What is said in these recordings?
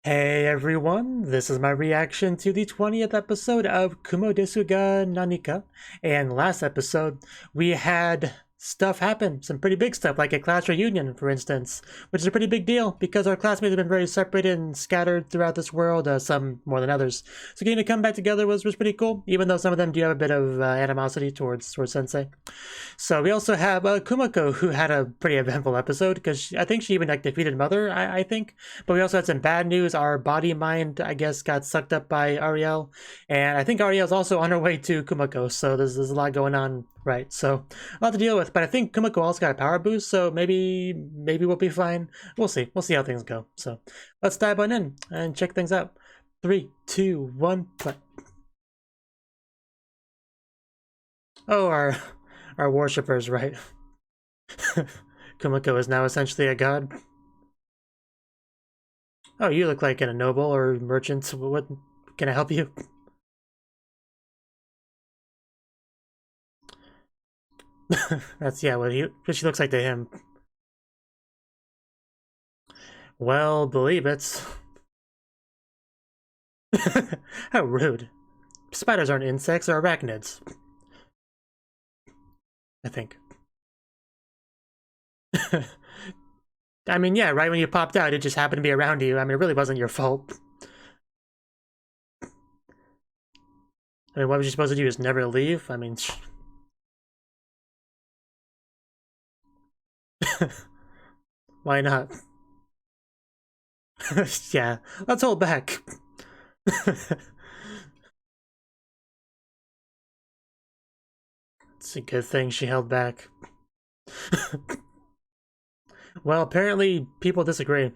Hey everyone, this is my reaction to the 20th episode of Kumo Desu ga Nanika. And last episode, we had stuff happen, some pretty big stuff, like a class reunion, for instance, which is a pretty big deal because our classmates have been very separated and scattered throughout this world, some more than others. So getting to come back together was pretty cool, even though some of them do have a bit of animosity towards Sensei. So we also have Kumiko, who had a pretty eventful episode because I think she even like defeated Mother, I think. But we also had some bad news. Our body mind, I guess, got sucked up by Ariel, and I think Ariel's also on her way to Kumiko. So there's a lot going on, right? So a lot to deal with. But I think Kumiko also got a power boost, so maybe we'll be fine. We'll see. We'll see how things go. So let's dive on in and check things out. 3, 2, 1, play. Oh, our worshippers, right? Kumiko is now essentially a god. Oh, you look like a noble or merchant. What can I help you? That's what she looks like to him. Well, believe it. How rude. Spiders aren't insects, they're arachnids. I think. I mean, yeah, right when you popped out, it just happened to be around you. I mean, it really wasn't your fault. I mean, what was you supposed to do? Just never leave? I mean, why not? Yeah, let's hold back. It's a good thing she held back. Well, apparently people disagree.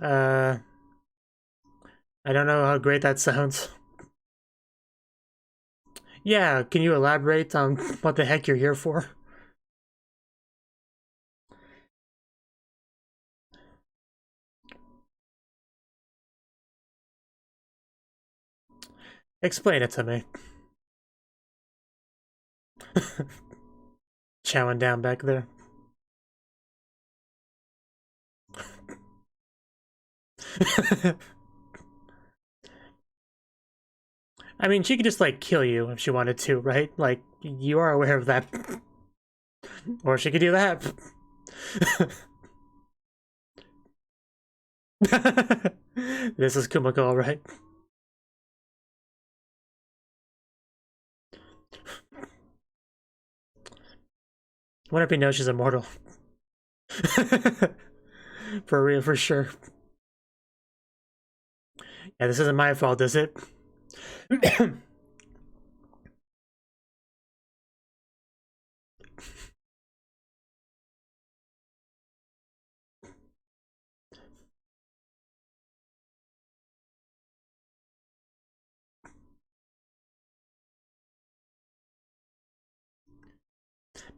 I don't know how great that sounds. Yeah, can you elaborate on what the heck you're here for? Explain it to me. Chowing down back there. I mean, she could just, like, kill you if she wanted to, right? Like, you are aware of that. Or she could do that. This is Kumiko, alright. I wonder if he knows she's immortal. For real, for sure. Yeah, this isn't my fault, is it?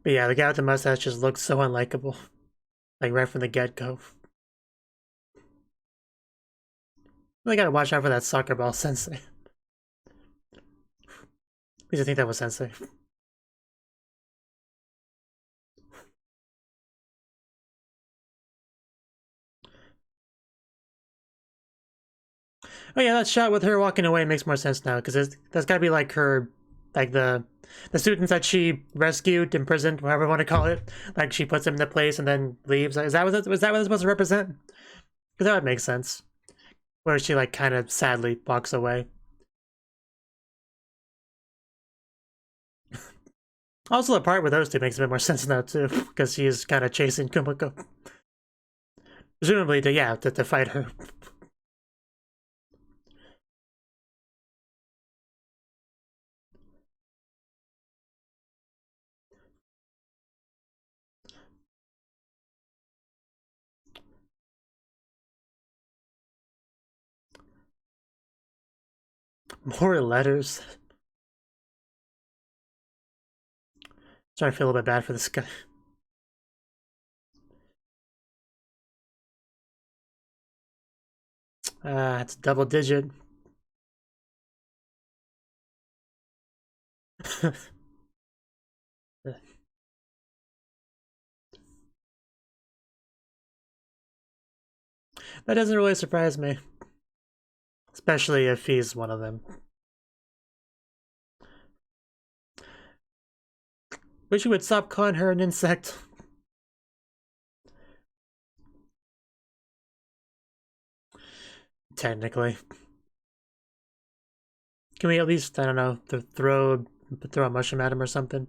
But yeah, the guy with the mustache just looks so unlikable. Like, right from the get-go. Really gotta watch out for that soccer ball sensei. At least I think that was sensei. Oh yeah, that shot with her walking away makes more sense now, because that's gotta be like her, like the students that she rescued, imprisoned, whatever you want to call it. Like she puts them into place and then leaves. Was that what it's supposed to represent? Because that would make sense. Where she like kind of sadly walks away. Also, the part with those two makes a bit more sense now too, because she's kind of chasing Kumiko, presumably to fight her. More letters. Starting to feel a little bit bad for this guy. It's double digit. That doesn't really surprise me. Especially if he's one of them. Wish you would stop calling her an insect. Technically. Can we at least, I don't know, throw a mushroom at him or something?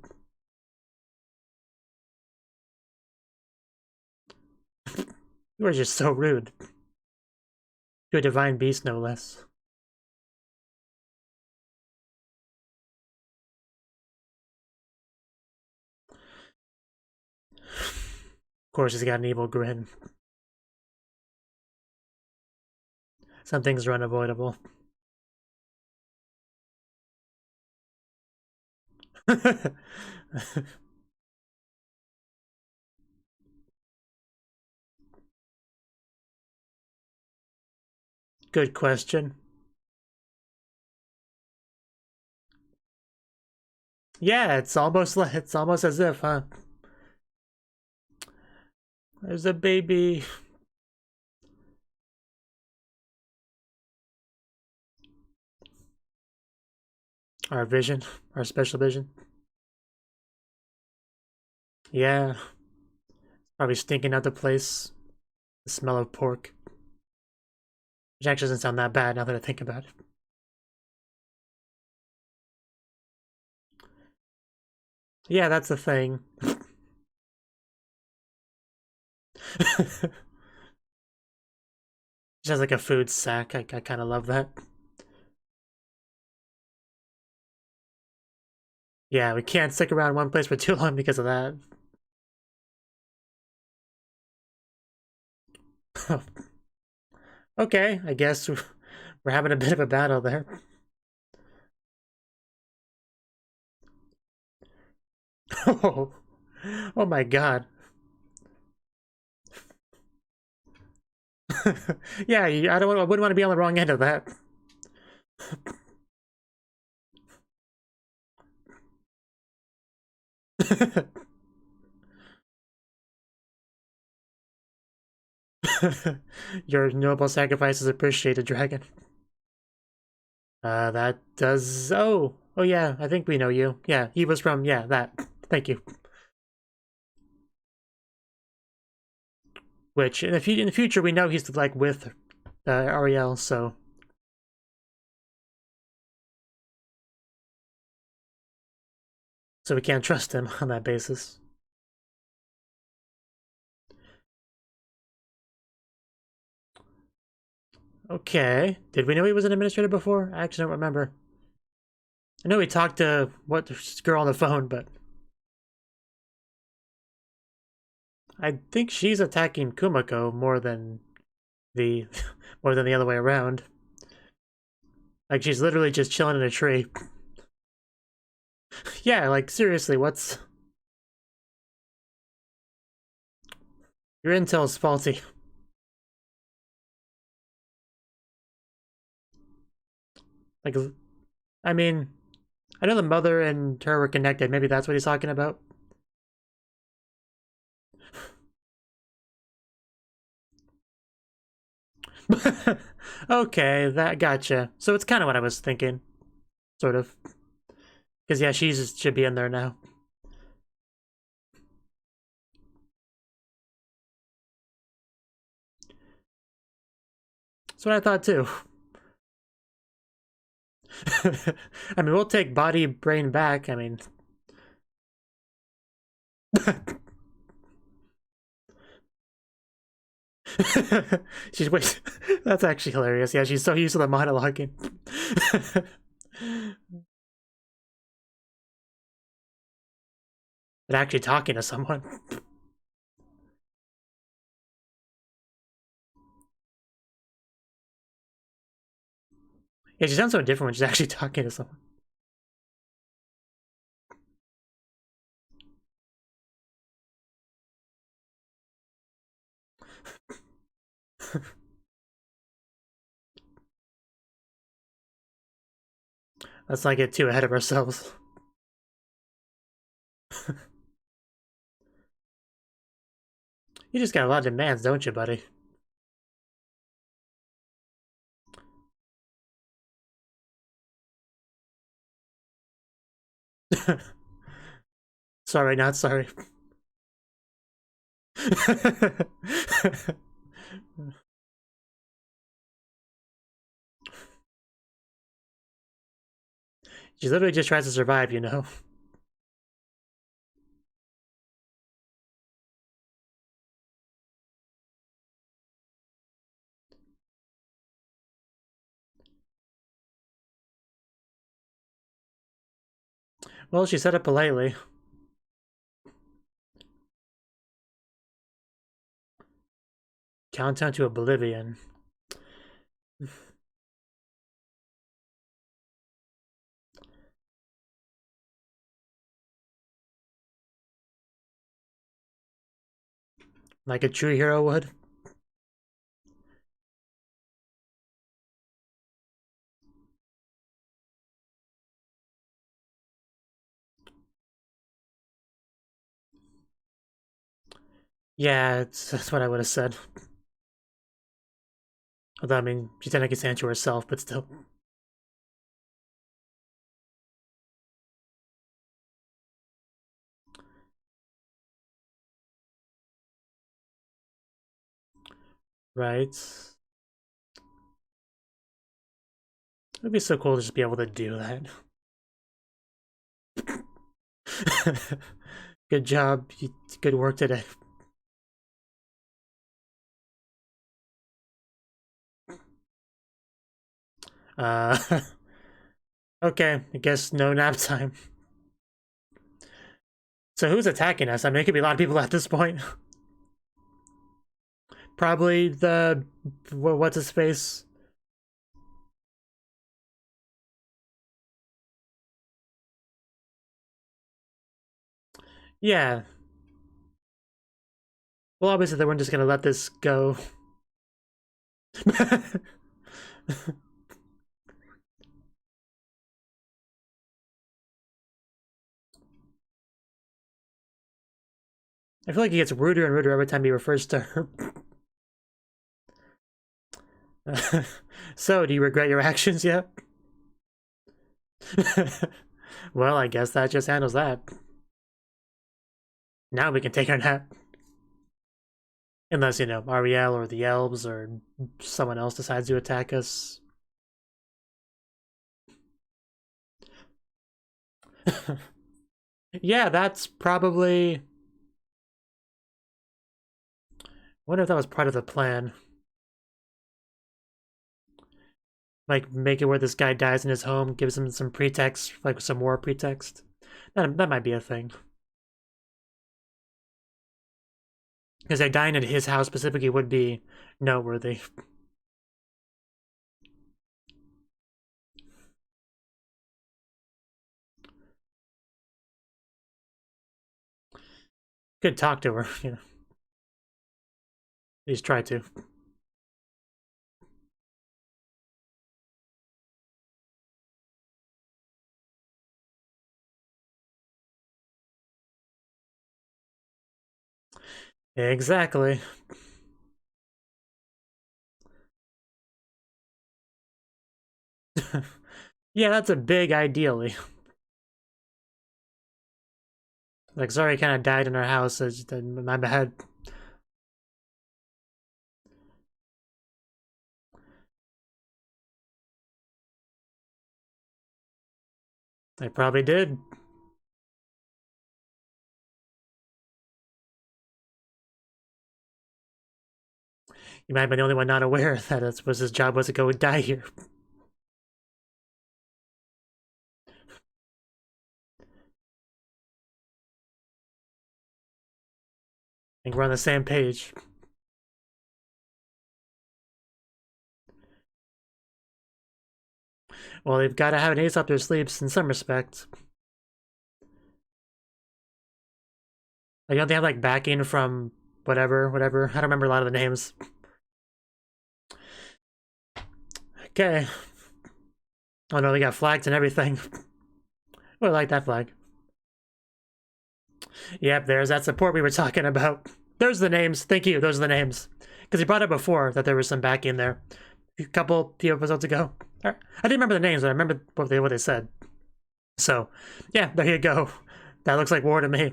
You are just so rude. To a divine beast, no less. Of course, he's got an evil grin. Some things are unavoidable. Good question. Yeah, it's almost as if, huh? There's a baby. Our vision, our special vision. Yeah. Probably stinking out the place. The smell of pork. Which actually doesn't sound that bad now that I think about it. Yeah, that's the thing. She has like a food sack. I kind of love that. Yeah, we can't stick around one place for too long because of that. Okay, I guess we're having a bit of a battle there. Oh, oh my god. Yeah, I wouldn't want to be on the wrong end of that. Your noble sacrifice is appreciated, dragon. That does... Oh, yeah, I think we know you. Yeah, he was from... Yeah, that. Thank you. Which, in the future, we know he's, like, with Ariel, so... So we can't trust him on that basis. Okay. Did we know he was an administrator before? I actually don't remember. I know he talked to this girl on the phone, but I think she's attacking Kumiko more than the other way around. Like she's literally just chilling in a tree. Yeah, like seriously, what's your intel's faulty. Like, I mean, I know the mother and her were connected. Maybe that's what he's talking about. Okay, that gotcha. So it's kind of what I was thinking, sort of. Because yeah, she should be in there now. That's what I thought too. I mean, we'll take body, brain back. I mean, she's wait. That's actually hilarious. Yeah, she's so used to the monologuing. But actually talking to someone. Yeah, she sounds so different when she's actually talking to someone. Let's not get too ahead of ourselves. You just got a lot of demands, don't you, buddy? Sorry, not sorry. She literally just tries to survive, you know? Well, she said it politely. Countdown to oblivion. Like a true hero would. Yeah, that's what I would have said. Although, I mean, she technically saying to herself, but still. Right. It'd be so cool to just be able to do that. Good job. Good work today. Okay, I guess no nap time. So who's attacking us? I mean, it could be a lot of people at this point. Probably the... what's his face? Yeah. Well, obviously they weren't just gonna let this go. I feel like he gets ruder and ruder every time he refers to her. So, do you regret your actions yet? Well, I guess that just handles that. Now we can take our nap. Unless, you know, Ariel or the elves or someone else decides to attack us. Yeah, that's probably... I wonder if that was part of the plan. Like, make it where this guy dies in his home, gives him some pretext, like some war pretext. That might be a thing. Because they're dying at his house specifically would be noteworthy. Could talk to her, you know. At least try to. Exactly. Yeah, that's a big ideally. Like, sorry, I kind of died in our house. My bad. I probably did. You might have been the only one not aware that it was his job was to go die here. I think we're on the same page. Well, they've got to have an ace up their sleeves in some respect. Like, don't they have, like, backing from whatever? I don't remember a lot of the names. Okay. Oh no, they got flags and everything. Oh, I like that flag. Yep, there's that support we were talking about. There's the names. Thank you. Those are the names. Because he brought up before that there was some backing there. A few episodes ago. I didn't remember the names, but I remember what they said. So, yeah, there you go. That looks like war to me.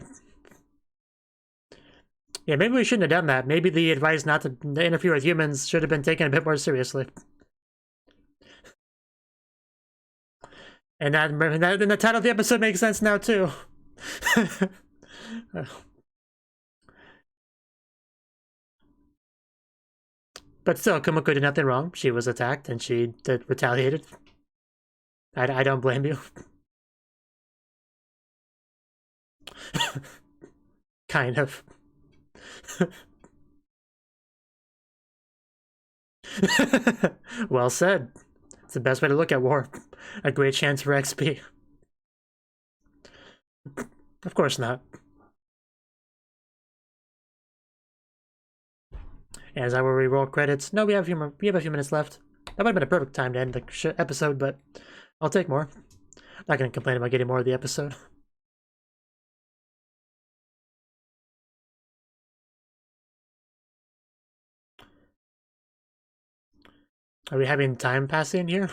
Yeah, maybe we shouldn't have done that. Maybe the advice not to interfere with humans should have been taken a bit more seriously. And that in the title of the episode makes sense now, too. But still, Kumiko did nothing wrong. She was attacked and she retaliated. I don't blame you. Kind of. Well said. It's the best way to look at war. A great chance for XP. Of course not. And is that where we roll credits? No, we have a few minutes left. That might have been a perfect time to end the episode, but I'll take more. Not gonna complain about getting more of the episode. Are we having time passing here?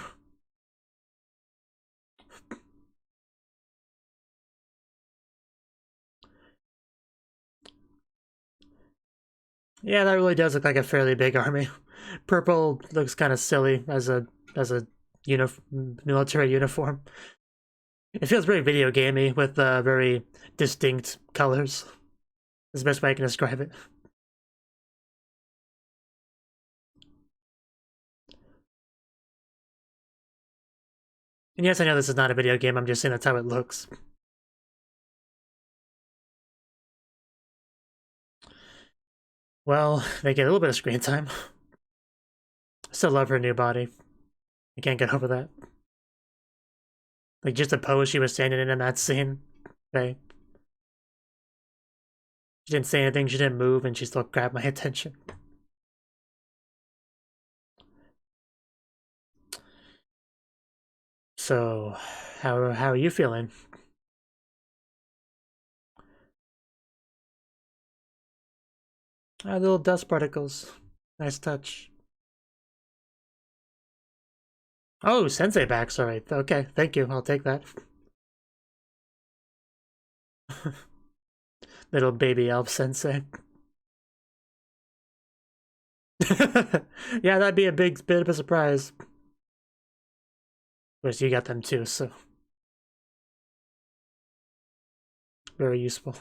Yeah, that really does look like a fairly big army. Purple looks kind of silly as a military uniform. It feels very video gamey with very distinct colors. That's the best way I can describe it. And yes, I know this is not a video game, I'm just saying that's how it looks. Well, they get a little bit of screen time. Still love her new body. I can't get over that. Like, just the pose she was standing in that scene. Okay. She didn't say anything, she didn't move, and she still grabbed my attention. So, how are you feeling? Little dust particles. Nice touch. Oh, Sensei back, sorry. Okay, thank you, I'll take that. Little baby elf Sensei. Yeah, that'd be a bit of a surprise. Of course, you got them too, so. Very useful.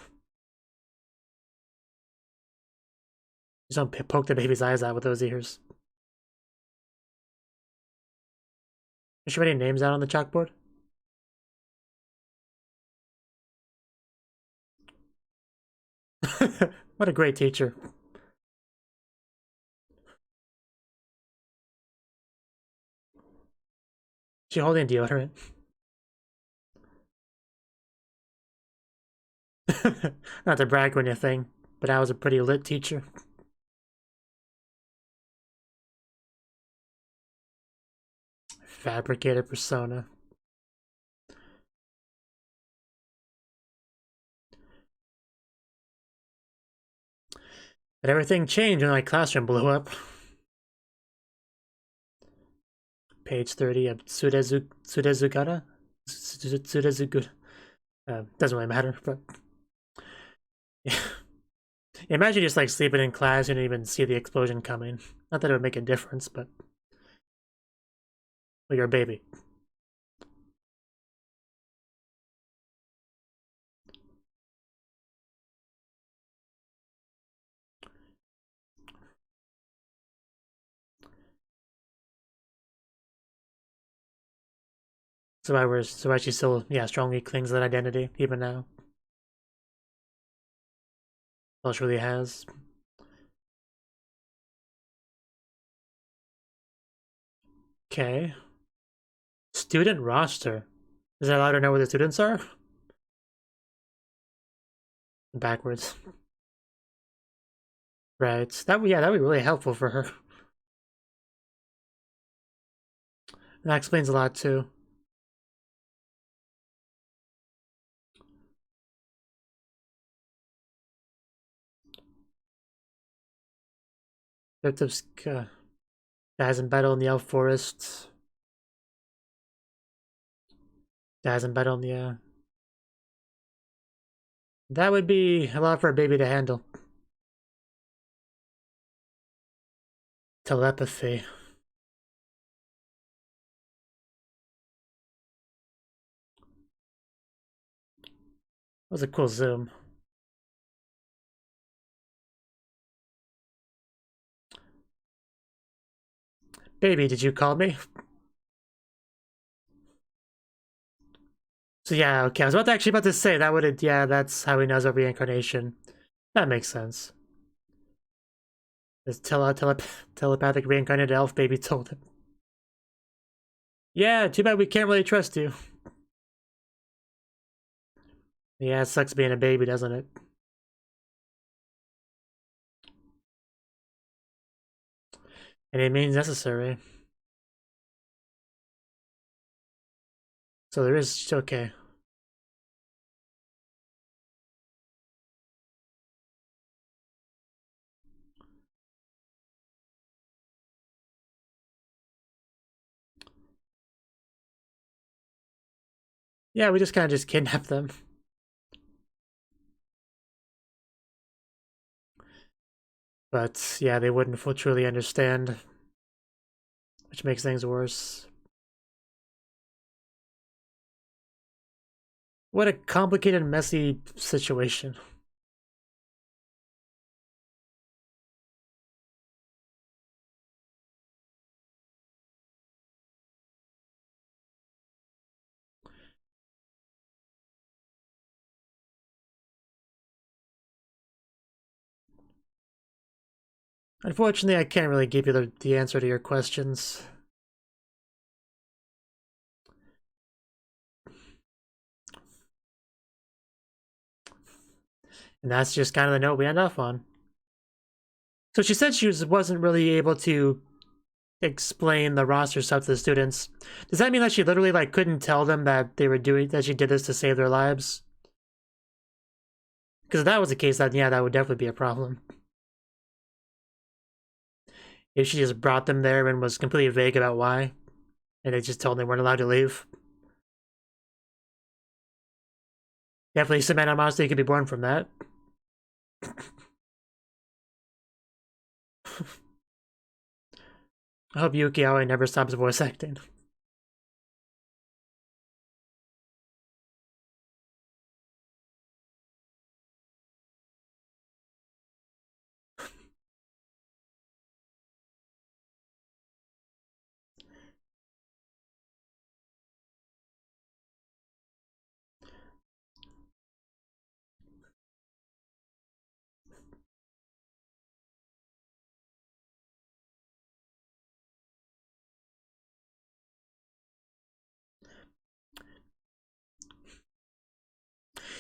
Just don't poke the baby's eyes out with those ears. Is she writing names out on the chalkboard? What a great teacher. She holding deodorant. Not to brag or anything, but I was a pretty lit teacher. Fabricator persona. But everything changed when my classroom blew up. Page 30 of Sudezugara? Sudezugura. Doesn't really matter, but... Yeah. Imagine just like sleeping in class and you didn't even see the explosion coming. Not that it would make a difference, but... Well, you're a baby. So why she still, yeah, strongly clings to that identity, even now. Well, she really has. Okay. Student roster. Is that allowed to know where the students are? Backwards. Right. That'd be really helpful for her. That explains a lot too. Dies in battle in the elf forest. Dies in battle in the that would be a lot for a baby to handle. Telepathy. That was a cool zoom. Baby, did you call me? So yeah, okay, I was actually about to say that would, yeah, that's how he knows of reincarnation. That makes sense. This telepathic reincarnated elf baby told him. Yeah, too bad we can't really trust you. Yeah, it sucks being a baby, doesn't it? And it means necessary. So there is, okay. Yeah, we just kind of just kidnapped them. But yeah, they wouldn't truly understand, which makes things worse. What a complicated, messy situation. Unfortunately, I can't really give you the answer to your questions. And that's just kind of the note we end off on. So she said she wasn't really able to explain the roster stuff to the students. Does that mean that she literally like couldn't tell them that they were doing that she did this to save their lives? Because if that was the case, then yeah, that would definitely be a problem. If she just brought them there and was completely vague about why, and they just told them they weren't allowed to leave. Definitely some animosity could be born from that. I hope Yuki never stops voice acting.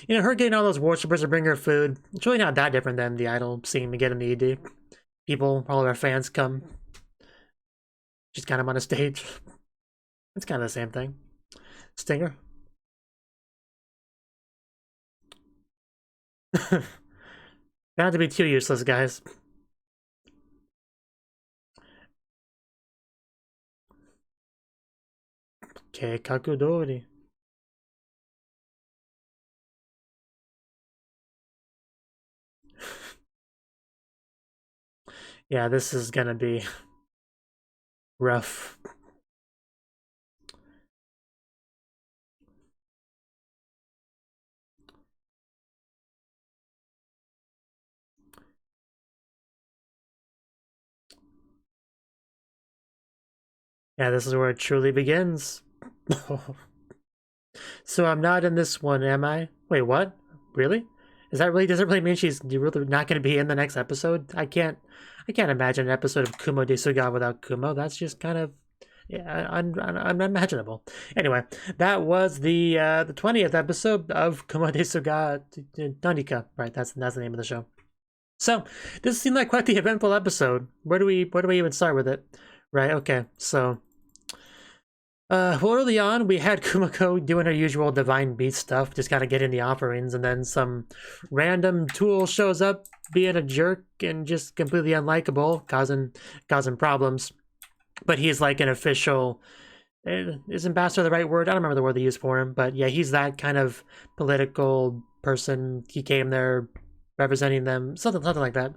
You know, her getting all those worshippers to bring her food, it's really not that different than the idol scene we get in the ED. People, all of our fans come. She's kind of on a stage. It's kind of the same thing. Stinger. Not to be too useless, guys. Okay, Kakudori. Yeah, this is gonna be rough. Yeah, this is where it truly begins. So I'm not in this one, am I? Wait, what? Really? Does it really mean she's really not going to be in the next episode? I can't imagine an episode of Kumo Desu without Kumo. That's just kind of unimaginable. Anyway, that was the 20th episode of Kumo Desu Nanika. Right, that's the name of the show. So this seemed like quite the eventful episode. Where do we even start with it? Right. Okay. So Well, early on, we had Kumiko doing her usual Divine Beast stuff, just kind of getting the offerings, and then some random tool shows up being a jerk and just completely unlikable, causing problems. But he's like an official... Is ambassador the right word? I don't remember the word they used for him, but yeah, he's that kind of political person. He came there representing them, something like that.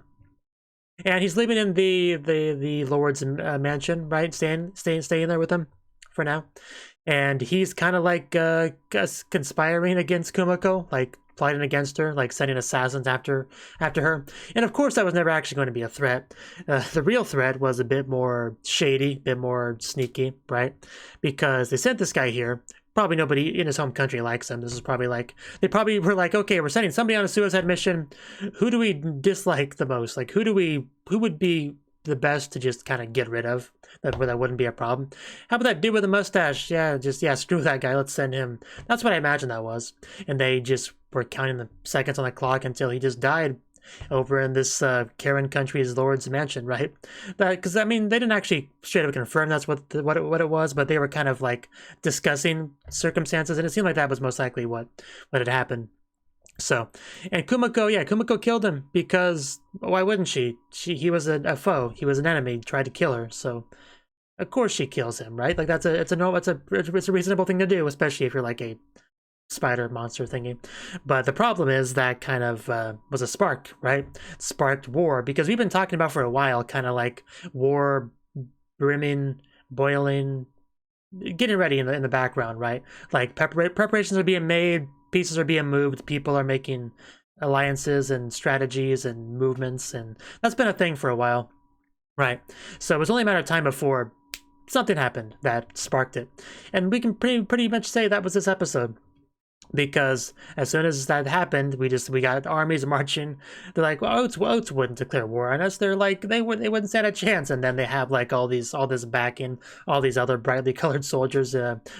And he's living in the Lord's mansion, right? Staying there with them for now. And he's kind of like conspiring against Kumiko, like plotting against her, like sending assassins after her. And of course, that was never actually going to be a threat. The real threat was a bit more shady, a bit more sneaky, right? Because they sent this guy here. Probably nobody in his home country likes him. This is probably like, they probably were like, okay, we're sending somebody on a suicide mission. Who do we dislike the most? Like, who would be the best to just kind of get rid of? Where that wouldn't be a problem. How about that dude with the mustache? Yeah, screw that guy. Let's send him. That's what I imagine that was. And they just were counting the seconds on the clock until he just died over in this Karen country's Lord's mansion, right? Because I mean, they didn't actually straight up confirm that's what it was, but they were kind of like discussing circumstances, and it seemed like that was most likely what had happened. So, and Kumiko killed him because why wouldn't she? He was a foe. He was an enemy. Tried to kill her. So, of course she kills him, right? Like it's a reasonable thing to do, especially if you're like a spider monster thingy. But the problem is that kind of was a spark, right? Sparked war, because we've been talking about for a while, kind of like war brimming, boiling, getting ready in the background, right? Like preparations are being made, pieces are being moved, people are making alliances and strategies and movements, and that's been a thing for a while, right? So it was only a matter of time before something happened that sparked it, and we can pretty much say that was this episode. Because as soon as that happened, we got armies marching. They're like, well, Oats wouldn't declare war on us. They're like, they wouldn't stand a chance. And then they have like all this backing, all these other brightly colored soldiers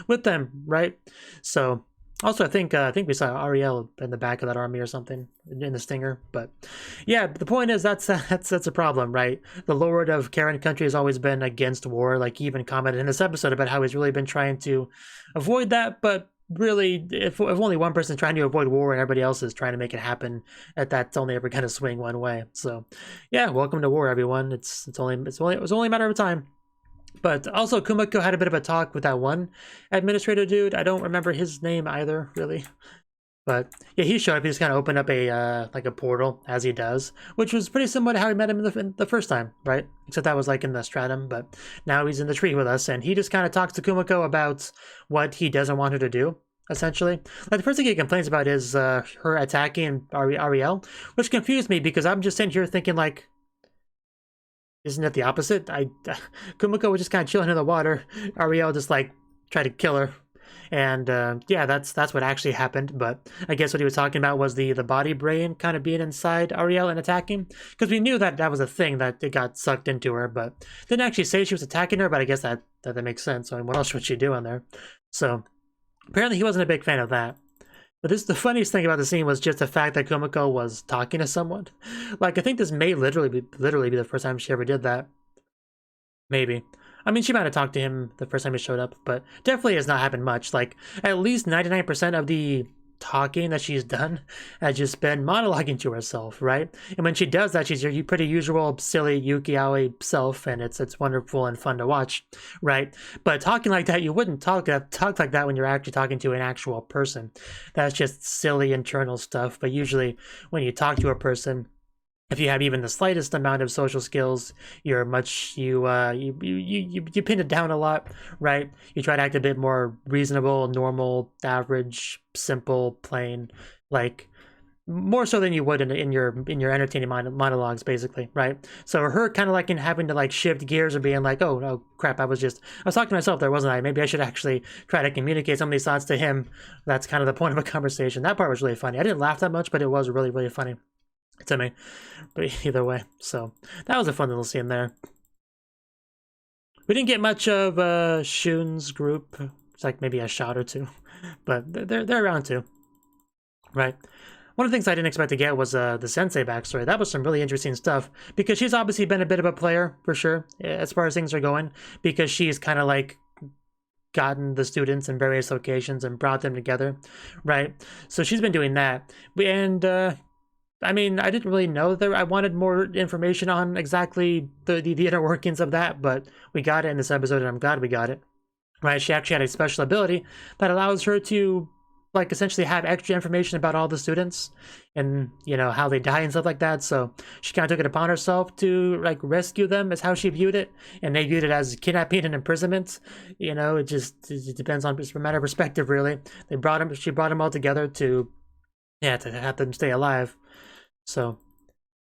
with them, right? So also, I think we saw Ariel in the back of that army or something in the stinger. But yeah, the point is that's a problem, right? The Lord of Karen country has always been against war. Like he even commented in this episode about how he's really been trying to avoid that, but really, if only one person's trying to avoid war and everybody else is trying to make it happen, that's only ever going to swing one way. So, yeah, welcome to war, everyone. It was only a matter of time. But also, Kumiko had a bit of a talk with that one administrator dude. I don't remember his name either, really. But yeah, he showed up. He just kind of opened up a like a portal, as he does, which was pretty similar to how we met him in the first time, right? Except that was like in the stratum, but now he's in the tree with us, and he just kind of talks to Kumiko about what he doesn't want her to do, essentially. Like the first thing he complains about is her attacking Ariel, which confused me because I'm just sitting here thinking like, isn't it the opposite? Kumiko was just kind of chilling in the water. Ariel just like tried to kill her. And yeah, that's what actually happened. But I guess what he was talking about was the body brain kind of being inside Ariel and attacking, because we knew that was a thing, that it got sucked into her, but didn't actually say she was attacking her. But I guess that makes sense. I mean, what else would she do in there? So apparently he wasn't a big fan of that. But the funniest thing about the scene was just the fact that Kumiko was talking to someone. Like, I think this may literally be the first time she ever did that. Maybe. I mean, she might have talked to him the first time he showed up, but definitely has not happened much. Like, at least 99% of the talking that she's done has just been monologuing to herself, right? And when she does that, she's your pretty usual silly Yuki Aoi self, and it's wonderful and fun to watch, right? But talking like that, you wouldn't talk like that when you're actually talking to an actual person. That's just silly internal stuff. But usually when you talk to a person, if you have even the slightest amount of social skills, you pin it down a lot, right? You try to act a bit more reasonable, normal, average, simple, plain, like more so than you would in your entertaining monologues, basically, right? So her kind of like in having to like shift gears or being like, oh no, crap, I was talking to myself there, wasn't I? Maybe I should actually try to communicate some of these thoughts to him. That's kind of the point of a conversation. That part was really funny. I didn't laugh that much, but it was really, really funny to me. But either way, so that was a fun little scene there. We didn't get much of Shun's group. It's like maybe a shot or two, but they're around too, right? One of the things I didn't expect to get was the Sensei backstory. That was some really interesting stuff, because she's obviously been a bit of a player, for sure, as far as things are going, because she's kind of like gotten the students in various locations and brought them together, right? So she's been doing that. And I mean, I didn't really know that I wanted more information on exactly the inner workings of that, but we got it in this episode, and I'm glad we got it. Right? She actually had a special ability that allows her to, like, essentially have extra information about all the students and, you know, how they die and stuff like that. So she kind of took it upon herself to, like, rescue them, is how she viewed it, and they viewed it as kidnapping and imprisonment. You know, it depends on, it's a matter of perspective, really. She brought them all together to have them stay alive. So,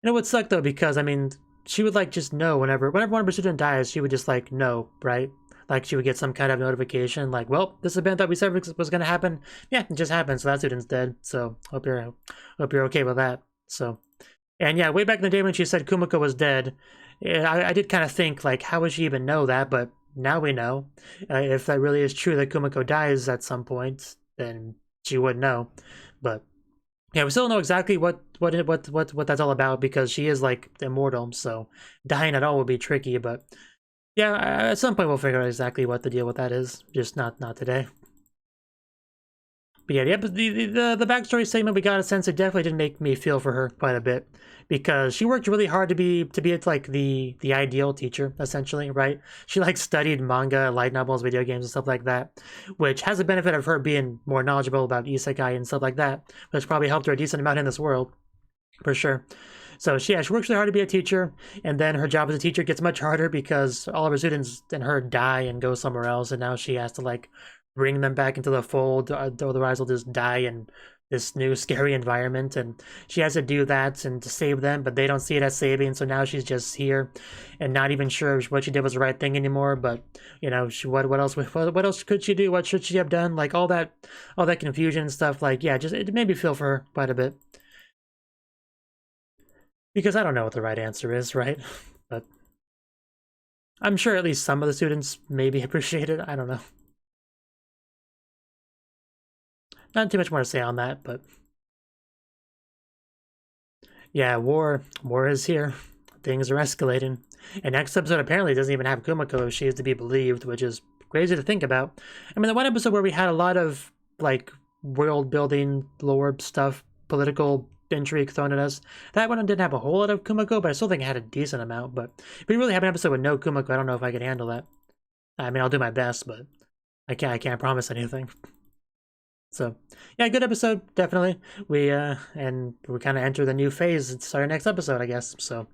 and it would suck though, because I mean, she would like just know whenever one of her students dies, she would just like know, right? Like she would get some kind of notification, like, well, this event that we said was going to happen, yeah, it just happened, so that student's dead. So hope you're okay with that. So, and yeah, way back in the day when she said Kumiko was dead, I did kind of think like, how would she even know that? But now we know. If that really is true that Kumiko dies at some point, then she would know. But yeah, we still don't know exactly what that's all about, because she is like immortal, so dying at all would be tricky. But yeah, at some point we'll figure out exactly what the deal with that is. Just not today. But yeah, the backstory segment, we got a sense it definitely did make me feel for her quite a bit, because she worked really hard to be like the ideal teacher, essentially, right? She like studied manga, light novels, video games, and stuff like that, which has the benefit of her being more knowledgeable about isekai and stuff like that, which probably helped her a decent amount in this world, for sure. So she works really hard to be a teacher, and then her job as a teacher gets much harder because all of her students and her die and go somewhere else, and now she has to like bring them back into the fold, otherwise they'll just die in this new scary environment, and she has to do that and to save them, but they don't see it as saving, so now she's just here and not even sure what she did was the right thing anymore. But you know, what else could she do? What should she have done? Like all that confusion and stuff. Like, yeah, just it made me feel for her quite a bit, because I don't know what the right answer is, right? But I'm sure at least some of the students maybe appreciate it. I don't know. Not too much more to say on that, but yeah, war is here. Things are escalating. And next episode apparently doesn't even have Kumiko if she is to be believed, which is crazy to think about. I mean, the one episode where we had a lot of like world building, lore stuff, political intrigue thrown at us, that one didn't have a whole lot of Kumiko, but I still think it had a decent amount. But if we really have an episode with no Kumiko, I don't know if I can handle that. I mean, I'll do my best, but I can't promise anything. So yeah, good episode, definitely. We kind of enter the new phase. It's our next episode, I guess. So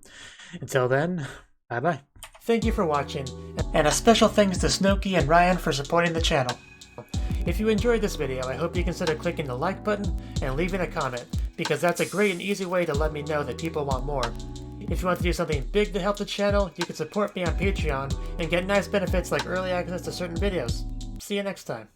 until then, bye. Thank you for watching, and a special thanks to Cnouki and Ryan for supporting the channel. If you enjoyed this video, I hope you consider clicking the like button and leaving a comment, because that's a great and easy way to let me know that people want more. If you want to do something big to help the channel, you can support me on Patreon and get nice benefits like early access to certain videos. See you next time.